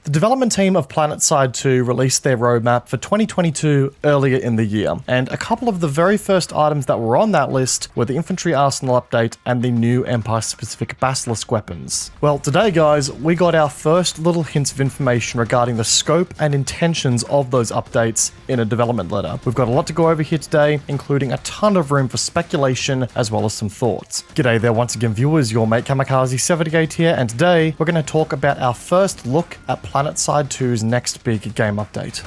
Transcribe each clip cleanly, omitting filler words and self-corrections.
The development team of Planetside 2 released their roadmap for 2022 earlier in the year, and a couple of the very first items that were on that list were the Infantry Arsenal update and the new Empire Specific Basilisks Weapons. Well, today guys, we got our first little hints of information regarding the scope and intentions of those updates in a development letter. We've got a lot to go over here today, including a ton of room for speculation as well as some thoughts. G'day there once again viewers, your mate Kamikaze78 here, and today we're going to talk about our first look at Planetside 2's next big game update.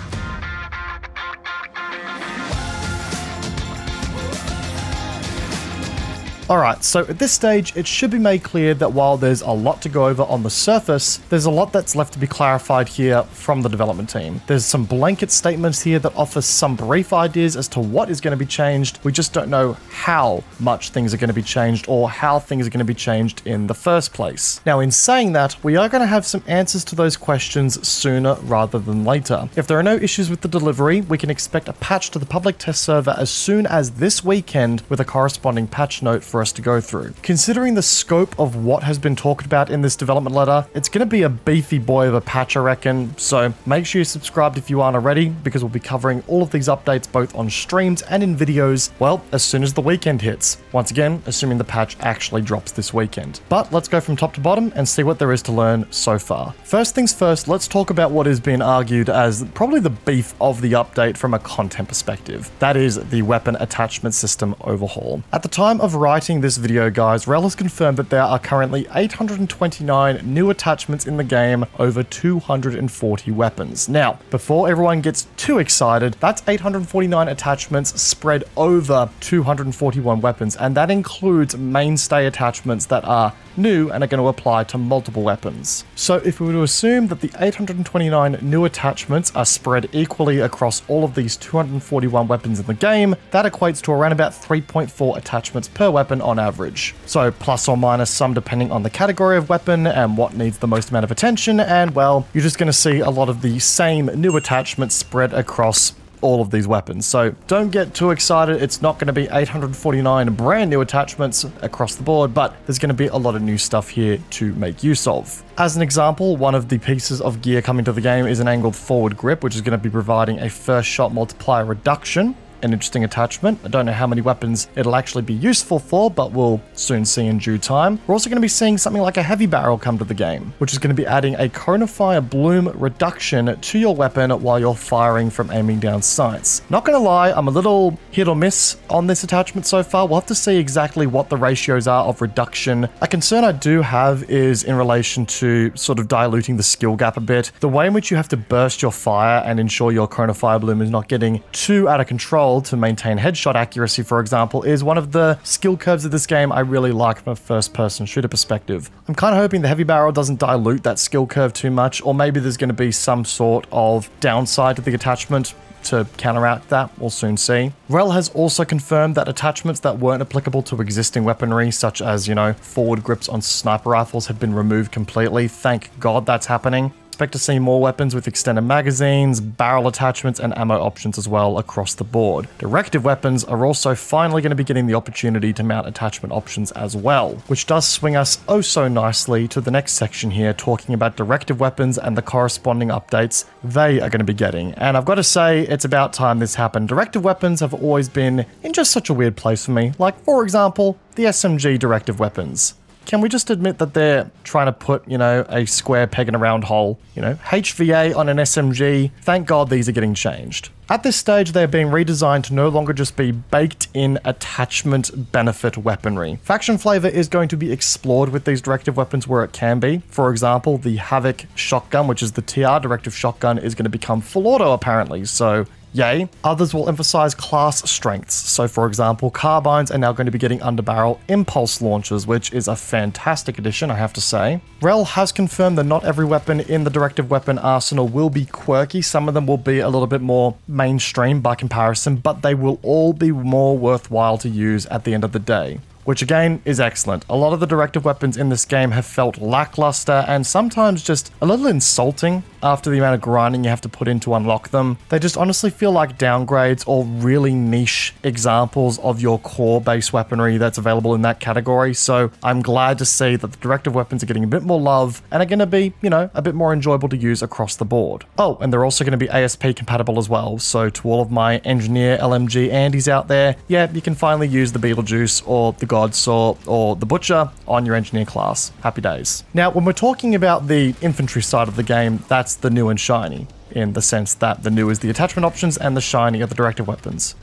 Alright, so at this stage, it should be made clear that while there's a lot to go over on the surface, there's a lot that's left to be clarified here from the development team. There's some blanket statements here that offer some brief ideas as to what is going to be changed. We just don't know how much things are going to be changed or how things are going to be changed in the first place. Now, in saying that, we are going to have some answers to those questions sooner rather than later. If there are no issues with the delivery, we can expect a patch to the public test server as soon as this weekend with a corresponding patch note for us to go through. Considering the scope of what has been talked about in this development letter, it's going to be a beefy boy of a patch, I reckon, so make sure you're subscribed if you aren't already, because we'll be covering all of these updates both on streams and in videos, well, as soon as the weekend hits. Once again, assuming the patch actually drops this weekend. But let's go from top to bottom and see what there is to learn so far. First things first, let's talk about what has been argued as probably the beef of the update from a content perspective. That is the weapon attachment system overhaul. At the time of writing this video, guys, Rel has confirmed that there are currently 829 new attachments in the game, over 240 weapons. Now, before everyone gets too excited, that's 849 attachments spread over 241 weapons, and that includes mainstay attachments that are new and are going to apply to multiple weapons. So if we were to assume that the 829 new attachments are spread equally across all of these 241 weapons in the game, that equates to around about 3.4 attachments per weapon on average. So plus or minus some depending on the category of weapon and what needs the most amount of attention, and well, you're just going to see a lot of the same new attachments spread across all of these weapons. So don't get too excited, it's not going to be 849 brand new attachments across the board, but there's going to be a lot of new stuff here to make use of. As an example, one of the pieces of gear coming to the game is an angled forward grip, which is going to be providing a first shot multiplier reduction. An interesting attachment. I don't know how many weapons it'll actually be useful for, but we'll soon see in due time. We're also going to be seeing something like a heavy barrel come to the game, which is going to be adding a conifire bloom reduction to your weapon while you're firing from aiming down sights. Not going to lie, I'm a little hit or miss on this attachment so far. We'll have to see exactly what the ratios are of reduction. A concern I do have is in relation to sort of diluting the skill gap a bit. The way in which you have to burst your fire and ensure your conifire bloom is not getting too out of control to maintain headshot accuracy, for example, is one of the skill curves of this game I really like from a first-person shooter perspective. I'm kind of hoping the heavy barrel doesn't dilute that skill curve too much, or maybe there's going to be some sort of downside to the attachment to counteract that. We'll soon see. Rel has also confirmed that attachments that weren't applicable to existing weaponry, such as, you know, forward grips on sniper rifles, have been removed completely. Thank God that's happening. Expect to see more weapons with extended magazines, barrel attachments, and ammo options as well across the board. Directive Weapons are also finally going to be getting the opportunity to mount attachment options as well, which does swing us oh so nicely to the next section here, talking about Directive Weapons and the corresponding updates they are going to be getting. And I've got to say, it's about time this happened. Directive Weapons have always been in just such a weird place for me. Like, for example, the SMG Directive Weapons. Can we just admit that they're trying to put, you know, a square peg in a round hole? You know, HVA on an SMG, thank God these are getting changed. At this stage, they're being redesigned to no longer just be baked-in attachment benefit weaponry. Faction flavor is going to be explored with these directive weapons where it can be. For example, the Havoc shotgun, which is the TR directive shotgun, is going to become full auto apparently, so yay. Others will emphasize class strengths. So for example, carbines are now going to be getting underbarrel impulse launchers, which is a fantastic addition, I have to say. Rel has confirmed that not every weapon in the directive weapon arsenal will be quirky. Some of them will be a little bit more mainstream by comparison, but they will all be more worthwhile to use at the end of the day, which again is excellent. A lot of the directive weapons in this game have felt lackluster and sometimes just a little insulting after the amount of grinding you have to put in to unlock them. They just honestly feel like downgrades or really niche examples of your core base weaponry that's available in that category. So I'm glad to see that the Directive Weapons are getting a bit more love and are going to be, you know, a bit more enjoyable to use across the board. Oh, and they're also going to be ASP compatible as well. So to all of my engineer LMG Andes out there, yeah, you can finally use the Beetlejuice or the Godsaw or the Butcher on your engineer class. Happy days. Now, when we're talking about the infantry side of the game, that's the new and shiny, in the sense that the new is the attachment options and the shiny are the Directive Weapons.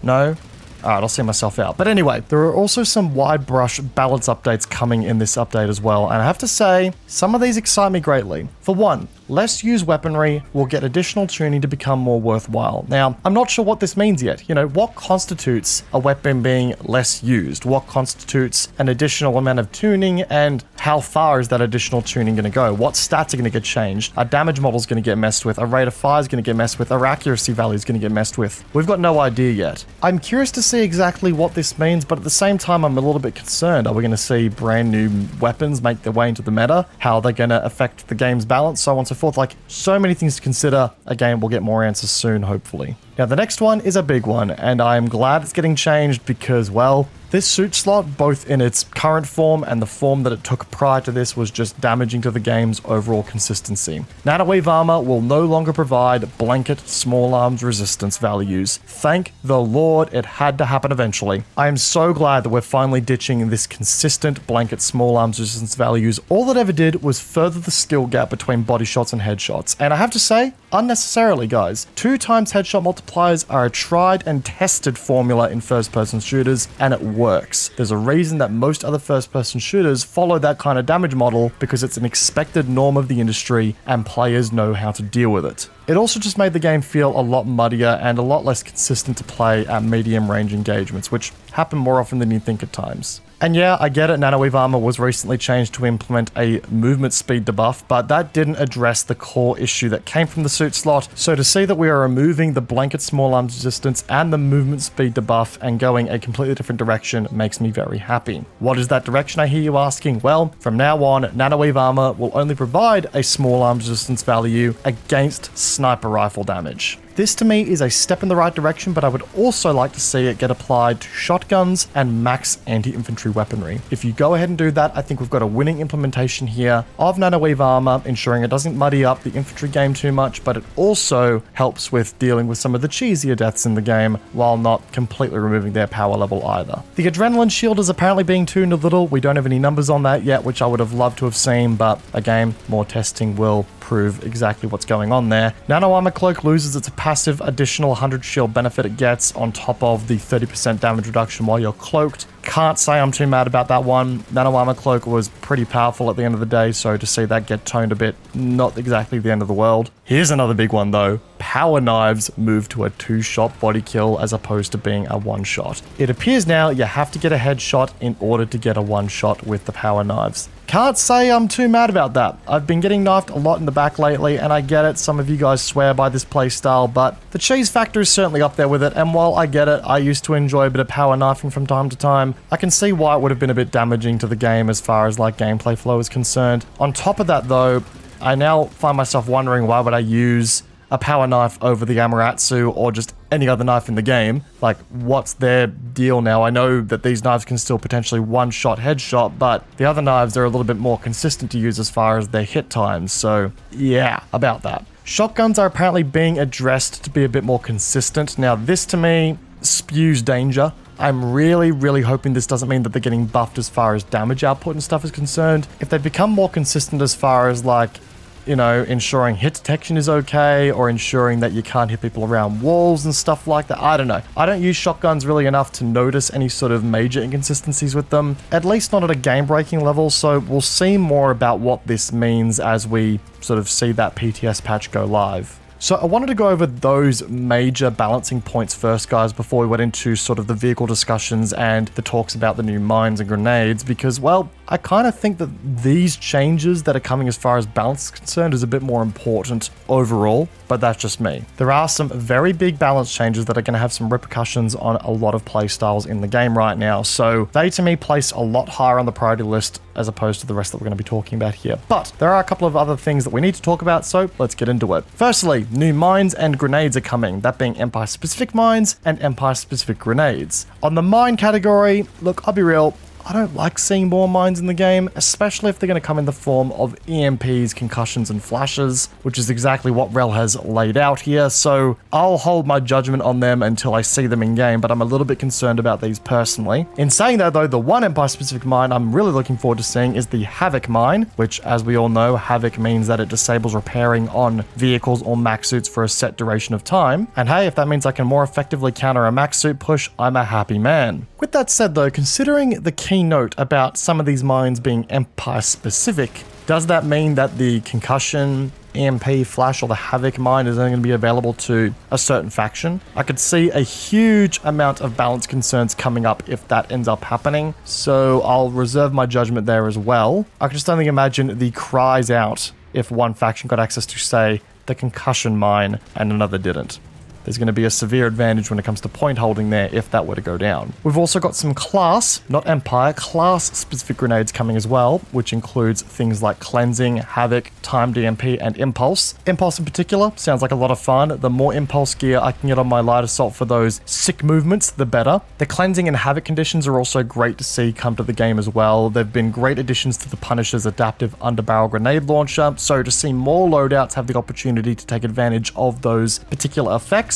No? Alright, I'll see myself out. But anyway, there are also some wide brush balance updates coming in this update as well, and I have to say, some of these excite me greatly. For one, less used weaponry will get additional tuning to become more worthwhile. Now, I'm not sure what this means yet. You know, what constitutes a weapon being less used? What constitutes an additional amount of tuning, and how far is that additional tuning going to go? What stats are going to get changed? Our damage model is going to get messed with, our rate of fire is going to get messed with, our accuracy value is going to get messed with. We've got no idea yet. I'm curious to see exactly what this means, but at the same time, I'm a little bit concerned. Are we going to see brand new weapons make their way into the meta? How are they going to affect the game's balance? So on and so forth. Like, so many things to consider. Again, we'll get more answers soon, hopefully. Now, the next one is a big one, and I'm glad it's getting changed because, well, this suit slot, both in its current form and the form that it took prior to this, was just damaging to the game's overall consistency. Nanowave armor will no longer provide blanket small arms resistance values. Thank the Lord, it had to happen eventually. I am so glad that we're finally ditching this consistent blanket small arms resistance values. All that ever did was further the skill gap between body shots and headshots. And I have to say, unnecessarily, guys. 2 times headshot multipliers are a tried and tested formula in first-person shooters, and it works. There's a reason that most other first-person shooters follow that kind of damage model, because it's an expected norm of the industry and players know how to deal with it. It also just made the game feel a lot muddier and a lot less consistent to play at medium range engagements, which happen more often than you think at times. And yeah, I get it, Nanowave Armor was recently changed to implement a movement speed debuff, but that didn't address the core issue that came from the suit slot. So to see that we are removing the blanket small arms resistance and the movement speed debuff and going a completely different direction makes me very happy. What is that direction, I hear you asking? Well, from now on, Nanowave Armor will only provide a small arms resistance value against sniper rifle damage. This to me is a step in the right direction, but I would also like to see it get applied to shotguns and max anti-infantry weaponry. If you go ahead and do that, I think we've got a winning implementation here of Nanowave Armor, ensuring it doesn't muddy up the infantry game too much, but it also helps with dealing with some of the cheesier deaths in the game while not completely removing their power level either. The Adrenaline Shield is apparently being tuned a little. We don't have any numbers on that yet, which I would have loved to have seen, but again, more testing will prove exactly what's going on there. Nanowrimo Cloak loses its passive additional 100 shield benefit it gets on top of the 30% damage reduction while you're cloaked. Can't say I'm too mad about that one. Nanowrimo Cloak was pretty powerful at the end of the day, so to see that get toned a bit, not exactly the end of the world. Here's another big one though. Power knives move to a 2-shot body kill as opposed to being a 1-shot. It appears now you have to get a headshot in order to get a 1-shot with the power knives. Can't say I'm too mad about that. I've been getting knifed a lot in the back lately, and I get it, some of you guys swear by this playstyle, but the cheese factor is certainly up there with it, and while I get it, I used to enjoy a bit of power knifing from time to time, I can see why it would have been a bit damaging to the game as far as like gameplay flow is concerned. On top of that though, I now find myself wondering why would I use a power knife over the Amaterasu or just any other knife in the game. Like, what's their deal now? I know that these knives can still potentially 1-shot headshot, but the other knives are a little bit more consistent to use as far as their hit times, so yeah, about that. Shotguns are apparently being addressed to be a bit more consistent. Now, this to me spews danger. I'm really hoping this doesn't mean that they're getting buffed as far as damage output and stuff is concerned. If they become more consistent as far as like, you know, ensuring hit detection is okay, or ensuring that you can't hit people around walls and stuff like that. I don't know. I don't use shotguns really enough to notice any sort of major inconsistencies with them, at least not at a game-breaking level, so we'll see more about what this means as we sort of see that PTS patch go live. So I wanted to go over those major balancing points first, guys, before we went into sort of the vehicle discussions and the talks about the new mines and grenades, because, well, I kind of think that these changes that are coming as far as balance is concerned is a bit more important overall, but that's just me. There are some very big balance changes that are going to have some repercussions on a lot of playstyles in the game right now, so they to me place a lot higher on the priority list as opposed to the rest that we're going to be talking about here. But there are a couple of other things that we need to talk about, so let's get into it. Firstly, new mines and grenades are coming, that being Empire Specific mines and Empire Specific grenades. On the mine category, look, I'll be real, I don't like seeing more mines in the game, especially if they're going to come in the form of EMPs, concussions, and flashes, which is exactly what Rel has laid out here, so I'll hold my judgment on them until I see them in game, but I'm a little bit concerned about these personally. In saying that though, the one Empire-specific mine I'm really looking forward to seeing is the Havoc Mine, which, as we all know, Havoc means that it disables repairing on vehicles or max suits for a set duration of time, and hey, if that means I can more effectively counter a max suit push, I'm a happy man. With that said though, considering the keynote about some of these mines being Empire specific, does that mean that the concussion, EMP, flash, or the Havoc mine is only going to be available to a certain faction? I could see a huge amount of balance concerns coming up if that ends up happening, so I'll reserve my judgment there as well. I can just only imagine the cries out if one faction got access to, say, the concussion mine and another didn't. There's going to be a severe advantage when it comes to point holding there if that were to go down. We've also got some class, not Empire, class-specific grenades coming as well, which includes things like Cleansing, Havoc, Timed EMP, and Impulse. Impulse in particular sounds like a lot of fun. The more Impulse gear I can get on my Light Assault for those sick movements, the better. The Cleansing and Havoc conditions are also great to see come to the game as well. They've been great additions to the Punisher's adaptive underbarrel grenade launcher, so to see more loadouts have the opportunity to take advantage of those particular effects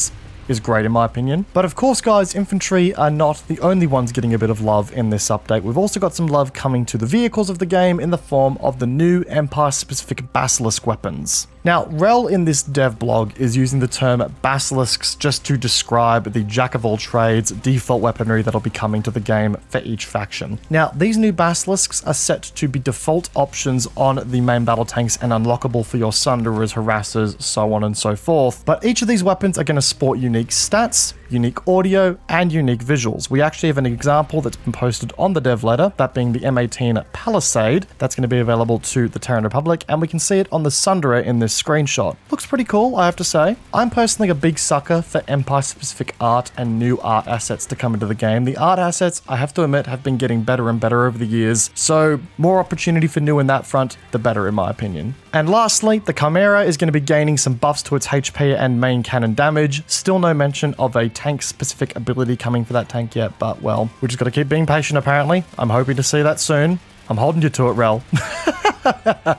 is great in my opinion. But of course guys, infantry are not the only ones getting a bit of love in this update. We've also got some love coming to the vehicles of the game in the form of the new Empire Specific Basilisk Weapons. Now, Rel in this dev blog is using the term basilisks just to describe the jack-of-all-trades default weaponry that'll be coming to the game for each faction. Now, these new basilisks are set to be default options on the main battle tanks and unlockable for your sunderers, harassers, so on and so forth. But each of these weapons are going to sport unique stats, unique audio, and unique visuals. We actually have an example that's been posted on the dev letter, that being the M18 Palisade, that's going to be available to the Terran Republic, and we can see it on the Sunderer in this screenshot. Looks pretty cool, I have to say. I'm personally a big sucker for Empire-specific art and new art assets to come into the game. The art assets, I have to admit, have been getting better and better over the years, so more opportunity for new in that front, the better in my opinion. And lastly, the Chimera is going to be gaining some buffs to its HP and main cannon damage. Still no mention of a tank-specific ability coming for that tank yet, but well, we just got to keep being patient apparently. I'm hoping to see that soon. I'm holding you to it, Rel.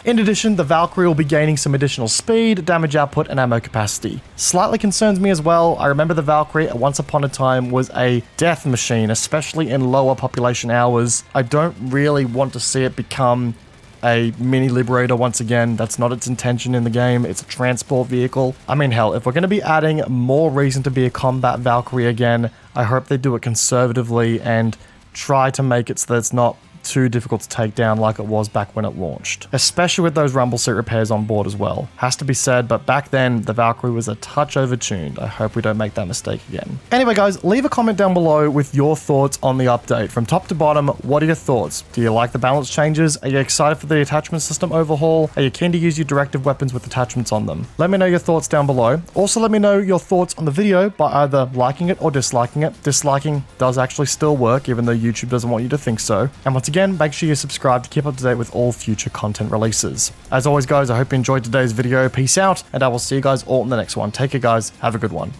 In addition, the Valkyrie will be gaining some additional speed, damage output, and ammo capacity. Slightly concerns me as well. I remember the Valkyrie at once upon a time was a death machine, especially in lower population hours. I don't really want to see it become a mini Liberator once again. That's not its intention in the game. It's a transport vehicle. I mean, hell, if we're going to be adding more reason to be a combat Valkyrie again, I hope they do it conservatively and try to make it so that it's not too difficult to take down like it was back when it launched, especially with those rumble suit repairs on board as well. Has to be said, but back then the Valkyrie was a touch overtuned. I hope we don't make that mistake again. Anyway guys, leave a comment down below with your thoughts on the update. From top to bottom, what are your thoughts? Do you like the balance changes? Are you excited for the attachment system overhaul? Are you keen to use your directive weapons with attachments on them? Let me know your thoughts down below. Also let me know your thoughts on the video by either liking it or disliking it. Disliking does actually still work, even though YouTube doesn't want you to think so. And once again, make sure you subscribe to keep up to date with all future content releases. As always guys, I hope you enjoyed today's video. Peace out, and I will see you guys all in the next one. Take care guys, have a good one.